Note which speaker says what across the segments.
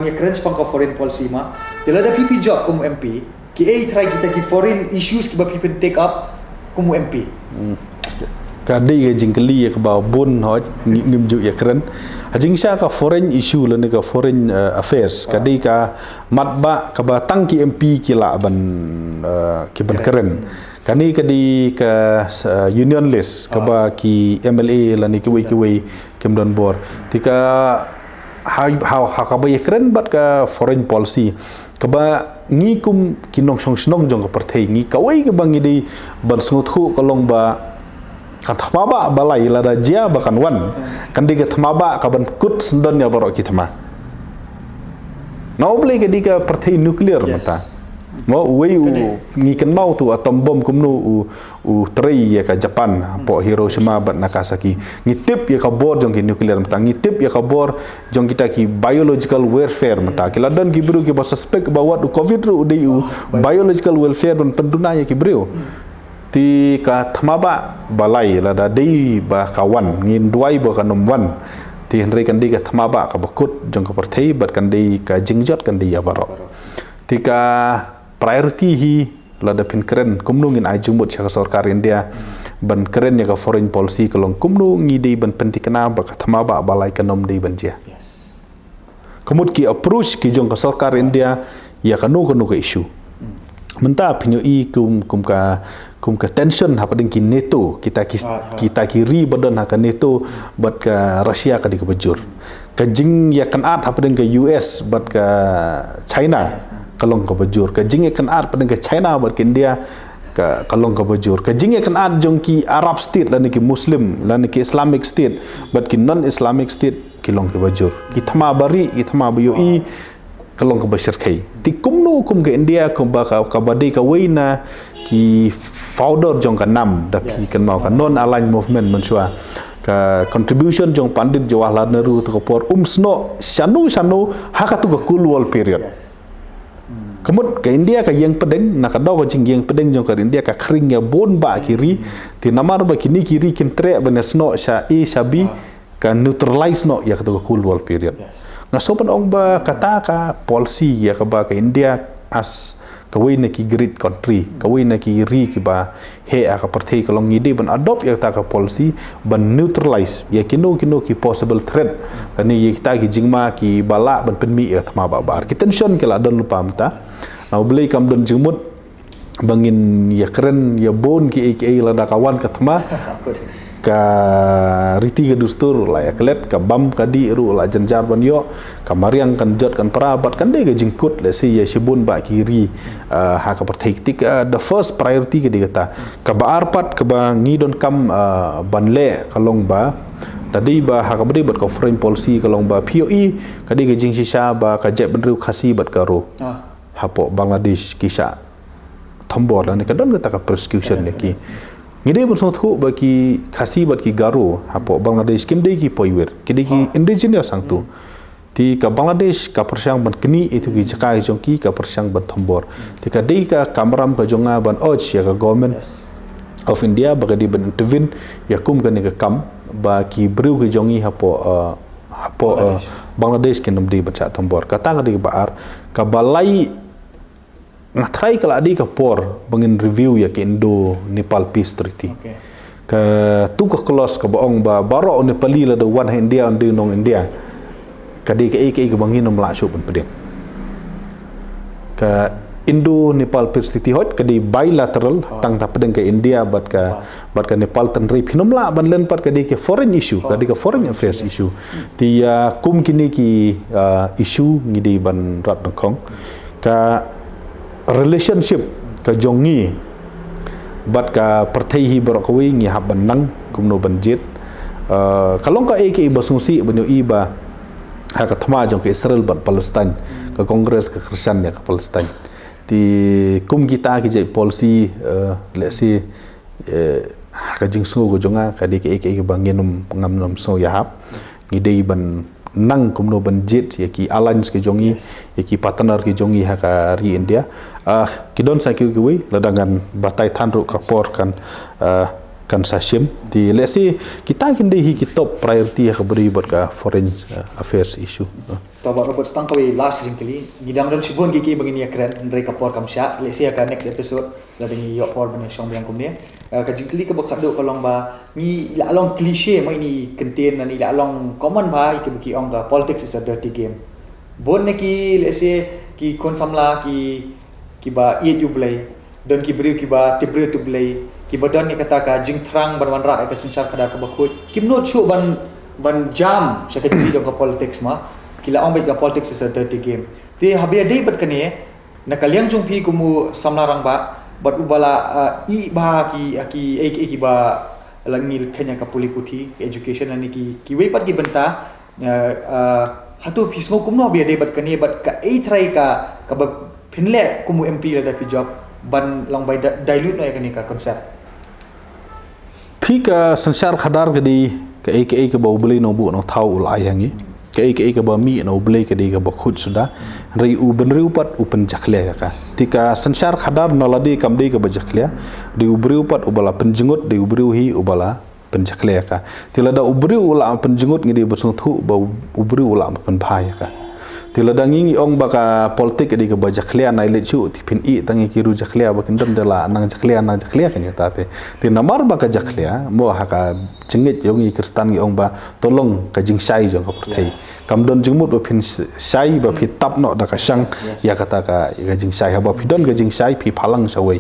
Speaker 1: Ya keren sepangka foreign policy ma. Tila ada PP job como MP. Ki try kita ki foreign issues ki ba people take up como MP.
Speaker 2: Kadai ke jingkeli ke ba bun hoj ngimju ya keren. Hajing sya ka foreign issue la ka foreign affairs. Kadai ka matba ka ba tang ki MP ki la ban ki ban keren. Kani kadi ka union list ka ba ki MLA la ni ki wei kemdon bor. Tika how kabaya keren bat ka foreign policy kaba ngi kum kinong song jong ka partai ngi kawai ke bangi di ban sungut khu kalong ba kan thmaba balai la da jia bakan wan kan di ka thmaba ka ban kut sendon ya barok ki thma noble ke di ka partai nuklear mata mo wei ngi kan mau tu atom bom kumnu trei ya ka Japan po Hiroshima bat Nagasaki ngitip ya ka bor jong ki nuclear mata ngitip ya ka bor jong kita ki biological warfare mata kila don ki bru ki ba suspect ba wat covid ru de biological warfare don penduna ya ki bru ti ka thmaba balai la da dei ba kawan ngin duai ba kanom wan ti henry kan di ka thmaba ka bakut jong ka partai bat kan dei ka jingjot kan dei ya barok ti ka priority hi lada pin keren kumnu ngin ajung bot syaka sarkar India ban keren ya ka foreign policy kalong kumnu ngidei ban pentikna ba ka thmaba balai kanom dei banjia kemud ki approach ki jong ka sarkar India ya kanu ka issue menta pinyo i kum ka tension ha pading ki NATO kita ki ri badan ha ka NATO bat ka Russia ka di ka bajur ka jing ya kan at ha pading ka US bat ka China kalong ka bajur ka jing kan art padang ka China bat ke India ka kalong ka bajur ka jing kan art jong ki Arab state lan ki Muslim lan ki Islamic state bat ki non Islamic state ki long ka bajur ki thama bari ki thama bayo i kalong ka bashir kai ti kumno kum ke India kum ba ka badi ka weina ki founder jong ka nam da ki kan mau ka non aligned movement mensua ka contribution jong pandit Jawaharlal Nehru to por sno shanu haka tu ka cool wall period kemud ke India ka yang pedeng nak daw ka jing yang pedeng jong ka India ka kring ya bon ba kiri ti namar ba kini kiri kim tre benesno sha shabi ka neutralize no ya ka to cool wall period ngasopan ong ba kata ka policy ya ka ba ka India as kawai na ki great country kawai na ki ri ki ba he ka partai ka long ngide ban adopt ya ta ka policy ban neutralize ya kino ki possible threat ani ya kita ki jingma ki bala ban penmi ya thma ba bar ki tension ke la don lupa mata now beli kam don jumut bangin ya keren ya bon ki la da kawan ka thma ka riti ke dustur la ya kelet ka bam ka di ru la janjar ban yo ka mariang kan jot kan perabat kan de ga jingkut le si ya shibun ba kiri ha ka pertik the first priority ke digata ka ba arpat ka ba ngidon kam banle kalong ba tadi ba ha ka bedi bat ka foreign policy kalong ba POE ka di ga jing shisha ba ka jet benru khasi bat ka ro ha po Bangladesh kisha thombor la ne ka don ka persecution ne ki ngide pun sothu bagi khasi bat ki garo hapo Bangladesh kim dei ki poiwer kidi ki indigenous sang tu ti ka Bangladesh ka persang ban kini itu ki jakai jongki ka persang ban thombor ti ka dei ka kamram ka jonga ban och ya ka government of India bagadi ban intervene ya kum ka ni ka kam ba ki bru ki jongi hapo Bangladesh ki nom dei ban cha thombor kata ka di baar ka balai ngatrai kala adi ka por bangin review ya ke Indo Nepal peace treaty ka tu ka close ka baong ba baro Nepali la the one India on the nong India ka di ka ke bangin nom la shu pen pedeng ka Indo Nepal peace treaty hot ka di bilateral tang ta pedeng ka India bat ka Nepal tan rip hinom la ban len pat ka di ke foreign issue ka di ka foreign affairs issue ti kum kini ki issue ngidi ban rat nongkong ka relationship ka jongi bat ka partai hi barakawi ngi hab banang kumno banjit kalong ka eke basungsi banyo iba ha ka thma jong ka Israel bat Palestine ka Congress ka Christian ya ka Palestine ti kum kita ki je policy let's say ka jing sungu go jonga ka de ke eke bangenum ngamnom so ya hab ngi dei ban nang kumno banjit ya ki alliance ke jongi ya ki partner ke jongi ha ka ri India ki don sa ki wi ladangan batai thanru ka por kan consortium di let's say kita kini hi top priority ka beri buat ka foreign affairs issue
Speaker 1: Tahu Robert Stang kau last jing kali ngidang dan sibun gigi begini ya keren Andre kapor kam sya let's say ka next episode la dengi yok por bani syong biang kumne ka jing kali ka bakado kalong ba ni la long cliche mai ni contain ni la long common ba ki beki ong ka politics is a dirty game bon ne ki let's say ki kon samla ki ba iet you play dan ki beri ki ba tibre tu play ki badan ni kata ka jing terang ban wan ra ka suncar kada ka bakut kim not show ban jam sa ka jing ka politics ma kila ong baik politics is a dirty game ti habia dei bat kane na kaliang jung pi kumu samlarang ba bat ubala i ba ki ba langil kenya ka puli puthi education ani ki wei pat ki benta hatu fismo kumno habia dei bat kane bat ka try ka ba pinle kumu MP la da pi job ban long bai dilute no ya kane ka concept
Speaker 2: pi ka sansar khadar ka di ka ka bau beli no bu no thau ulai hangi ka ba mi no blay ka di ka ba khud sudah ri u ben ri upat upen jakhle ka tika sansar khadar no ladi kam di ka ba jakhle di ubri upat ubala penjengut di ubri hi ubala penjakhle ka tilada ubri ula penjengut ngidi besung thu ba ubri ula pen bhai ka tilada ngingi ong baka politik di ka ba jakhle nai le chu ti pin i tangi ki ru jakhle ba kindam dela nang jakhle kan ta te ti namar baka jakhle mo ha ka jengit yongi kristan ngi ong ba tolong ka jing sai jong ka perthai kam don jingmut ba phin sai ba phi tap no da ka sang ya kata ka jing sai ha ba phi don ka jing sai phi phalang sawai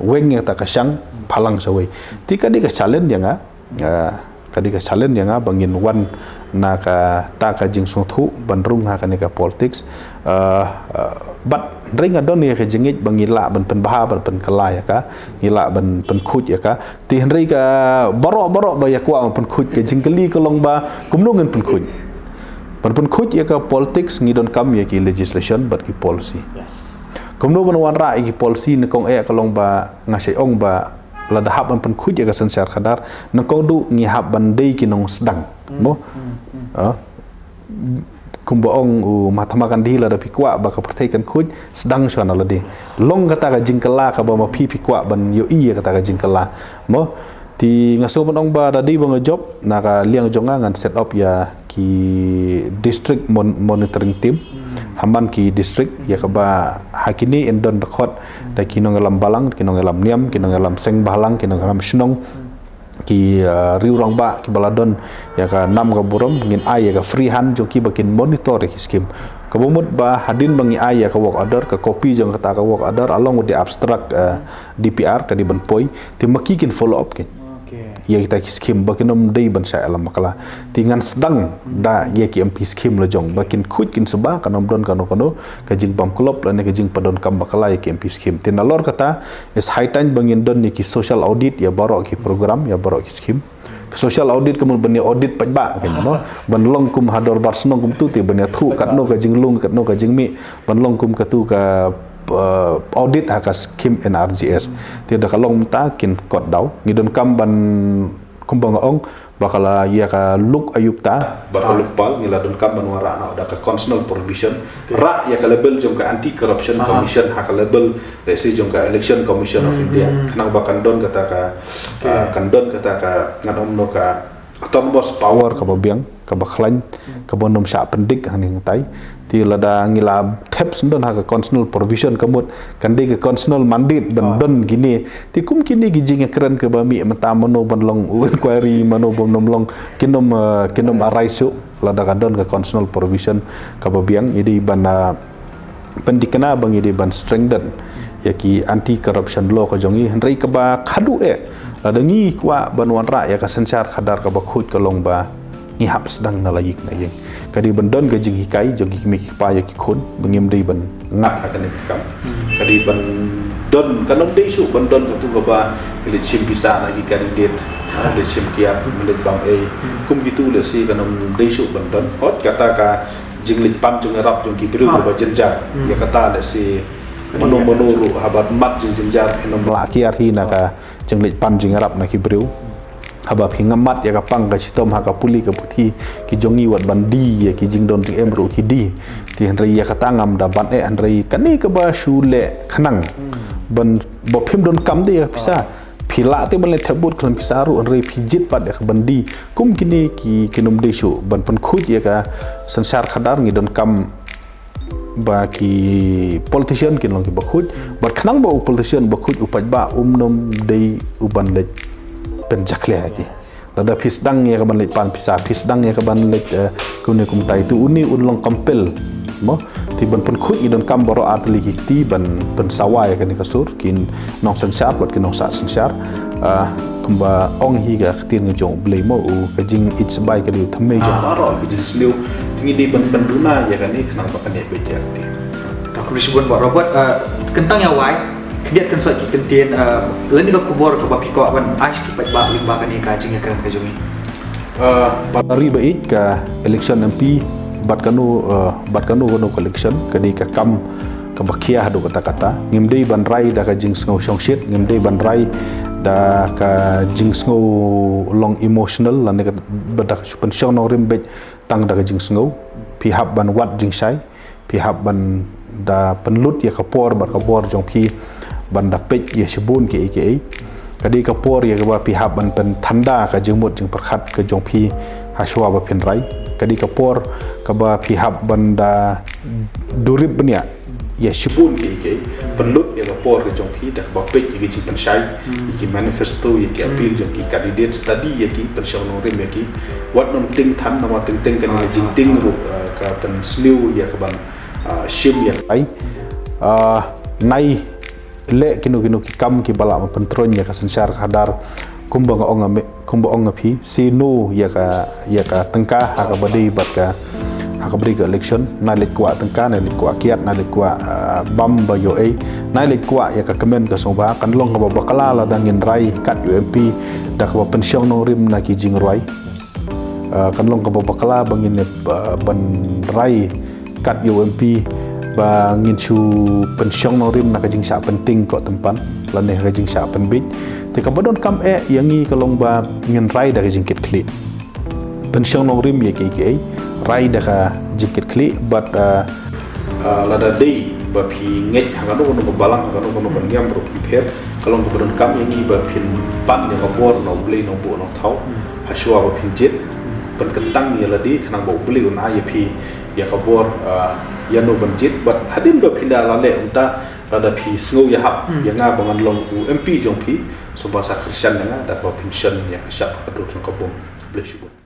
Speaker 2: weng ya ta ka sang phalang sawai ti ka di ka challenge yang kadi ka challenge yang bangin wan na ka ta ka jing song thu bandrung ha ka ni ka politics but ring adon ni ka jingit bangila ban pen baha ban pen kala ya ka ngila ban pen khut ya ka ti ri ka borok ba ya kwa pen khut ka jingkeli ka long ba kumno ngan pen khut pen khut ya ka politics ngidon kam ya ki legislation but ki policy kumno ban wan ra ki policy ne kong ka long ba ngasai ong ba la da hab pen khut ya ka sansar khadar na kong du ngi hab ban dei ki nong sedang mo kumba ong Mahatma Gandhi la da pikwa ba ka pertai kan khut sedang shona la de long kata ka jingkala ka ba ma pikwa ban yo i kata ka jingkala mo ti ngaso ban ong ba da di ba job na ka liang jonga ngan set up ya ki district monitoring team haman ki district ya ka ba hakini endon dakot da kinong alam balang kinong alam niam kinong alam seng balang kinong alam shnong ki riu rong ba ki baladon ya ka nam ka buram ngin ai ya ka free hand jo ki bakin monitor ki scheme ka bomut ba hadin bangi ai ya ka work order ka copy jong kata ka work order along with the abstract DPR ka di ban poi ti maki kin follow up kin ya kita ki scheme bakin nom dei ban sa alam makala tingan sedang da ya ki MP scheme lo jong bakin khut kin seba ka nom don ka no ka jing pam club la ne ka jing padon kam bakala ya ki MP scheme tin alor kata is high time bangin don ni ki social audit ya barok ki program ya barok ki scheme social audit kemun bani audit pajba kan no banlong kum hador barsnong kum tu ti bani thu kat no ka jing lung kat no ka jing mi banlong kum ka tu ka audit hakas kim NRGS tidak kalong ta kin kot daw ngidon kam ban kumbang ong bakala ya ka look ayub ta bakal pal ngila don kam ban wara na da ka constitutional provision ra ya ka label jom ka anti corruption commission ha ka label resi jom ka election commission of India kanang bakan don kata ka kandon kata ka ngadom no ka autonomous power ka babiang ka baklan ka bonom sya pendik haning tai ti lada ngila taps don ha ka constitutional provision kamut kande ka constitutional mandate ban don gini ti kum kini gijing keren ke bami mata mano banlong inquiry mano bomnom kinom araisu lada kadon ka constitutional provision ka babiang idi ban pendikana bang idi ban strengthen yaki anti corruption law ka jongi henry ka ba khadu lada ngi kwa banwan ra ya ka sensar khadar ka ba khut ka long ba ngi hap sedang na lagi na yeng kadi bandon ga jing hikai jogi mi pa ya ki khun bangim dei ban ngat akan ni kam kadi ban don kanom dei su bandon ka tu ba ile chim bisa lagi kandidat le chim kia milit bang kum gitu le si kanom dei su bandon hot kata ka jing lit pan jung rap jung ki biru ba jenjar ya kata le si manu ru habat mat jing jenjar enom la ki arhi na ka jing lit pan jung rap na ki biru habab hingamat ya kapang ka chitom ha ka puli ka puthi ki jongi wat bandi ya ki jingdon ting emro ki di ti henry ya katangam da ban henry kani ka ba shule khanang ban bo phim don kam de pisa pila te ban le thabut kan pisaru an re pijit pat ya bandi kum kini ki kinum desu ban pen khut ya ka sansar khadar ngi don kam ba ki politician kin long ki bakhut bat khnang ba politician bakhut upaj ba nom dei uban le pen jakle ki lada pisdang ya ka ban le pan pisa pisdang ya ka ban le kune kum tai tu uni long kampel mo ti ban pen khut i don kam baro atli ki ti ban pen sawai kan ka sur kin nong sansar bat kin nong sa sansar kumba ong hi ga khtir ngi jong ble mo u ka jing it's by ka diu thame ga ro ki jing sliu tingi di ban duna ya kan ni kenang ba kan ya be ja ti
Speaker 1: tak ku disebut buat robot kentang ya wai kiat kan sot ki kentien lain ka kubor ka bapi ko ban ash ki pat ba limba kan ni ka jing ya kan ka jongi
Speaker 2: batari ba ik ka election MP bat kanu kono collection kadi ka kam ka bakia do kata-kata ngimdei ban rai da ka jing sngo shong shit ngimdei ban rai da ka jing sngo long emotional lan ka badak supen shong no rimbet tang da ka jing sngo pi hab ban wat jing sai pi hab ban da penlut ya kapor ban kapor jong pi ban da pet ya shibun ke kadi kapor ya ka pi hab ban pen thanda ka jing mut jing perkhat ka jong pi haswa ba pen rai kadi kapor ka ba pi hab ban da durib benya ya shibun ke penlut ya kapor ka jong pi da ba pet ya jing pen sai ki manifesto ya ki appeal jong ki candidate study ya ki pen shong no rim ya ki wat nom ting than nama ting ting kan jing ting ru ka pen sliu ya ka ban shim ya ai nai le kinu ki kam ki bala ma pentron ya ka sansar khadar kumba ong phi sino ya ka tengka ha ka badi bat ka ha ka badi ka election na le kwa tengka na le kwa kiat na le kwa bam ba yo na le kwa ya ka kemen ka soba kan long ka bakala la dangin rai kat UMP da ka pensiong no rim na ki jing roi kan long ka bakala bangin ban rai kat UMP ba ngin chu pensiong no rim na ka jing sa penting ko tempan lan ka jing sa penbit te ka badon kam yangi kalong ba ngin rai da ka jing kit kli pensiong no rim ye ke rai da ka jing kit kli but la da dei ba phi nget ha no balang ha no ban ngam ro pher kalong ka badon kam yangi ba phin pan ya ka bor no ble no bu no thau ha shwa ba phin jet pen kentang ya la di khanang bo ble un ya phi ya ka bor ya no banjit but hadin do phinda la le unta ada phi sngo ya hap ya nga bangan long UMP jong phi so bahasa Christian nga da ba pension ya syak adu jong ka bom bless you